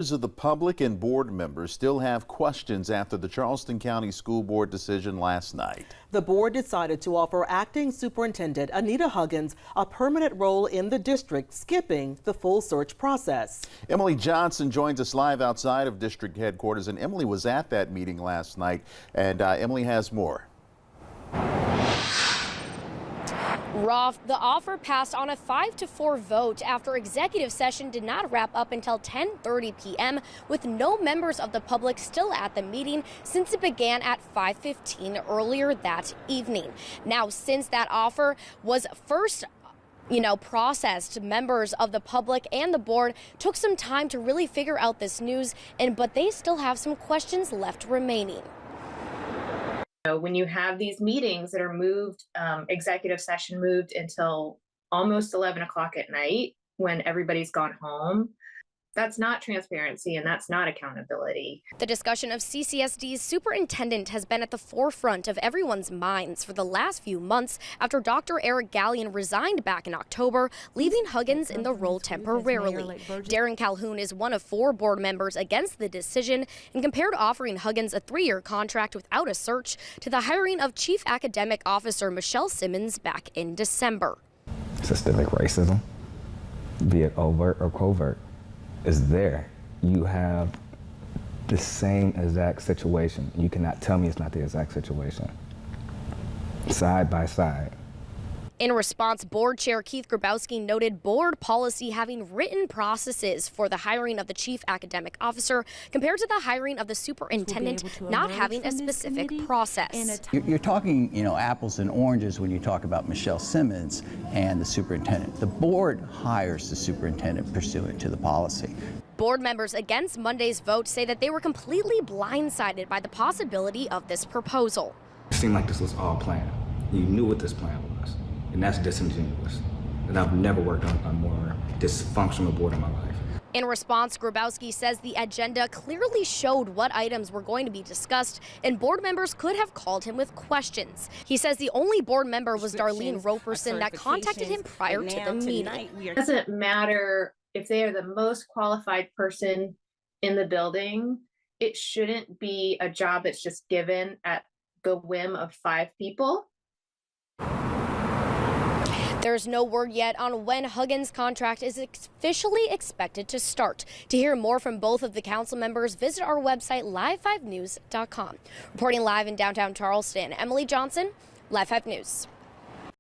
Members of the public and board members still have questions after the Charleston County School Board decision last night. The board decided to offer Acting Superintendent Anita Huggins a permanent role in the district, skipping the full search process. Emily Johnson joins us live outside of district headquarters, and Emily was at that meeting last night, and Emily has more. Roth, the offer passed on a 5-4 vote after executive session did not wrap up until 10:30 p.m. with no members of the public still at the meeting since it began at 5:15 earlier that evening. Now, since that offer was first processed, members of the public and the board took some time to really figure out this news, but they still have some questions left remaining. When you have these meetings that are moved, executive session moved until almost 11 o'clock at night when everybody's gone home, that's not transparency and that's not accountability. The discussion of CCSD's superintendent has been at the forefront of everyone's minds for the last few months after Dr. Eric Gallion resigned back in October, leaving Huggins in the role temporarily. Darren Calhoun is one of 4 board members against the decision and compared offering Huggins a 3-year contract without a search to the hiring of Chief Academic Officer Michelle Simmons back in December. Systemic racism, be it overt or covert, is there. You have the same exact situation. You cannot tell me it's not the exact situation. Side by side. In response, Board Chair Keith Grabowski noted board policy having written processes for the hiring of the chief academic officer compared to the hiring of the superintendent not having a specific process. You're talking, apples and oranges when you talk about Michelle Simmons and the superintendent. The board hires the superintendent pursuant to the policy. Board members against Monday's vote say that they were completely blindsided by the possibility of this proposal. It seemed like this was all planned. You knew what this plan was. And that's disingenuous. And I've never worked on a more dysfunctional board in my life. In response, Grabowski says the agenda clearly showed what items were going to be discussed, and board members could have called him with questions. He says the only board member was Darlene Roperson that contacted him prior to the meeting. It doesn't matter if they are the most qualified person in the building. It shouldn't be a job that's just given at the whim of 5 people. There's no word yet on when Huggins' contract is officially expected to start. To hear more from both of the council members, visit our website, live5news.com. Reporting live in downtown Charleston, Emily Johnson, Live 5 News.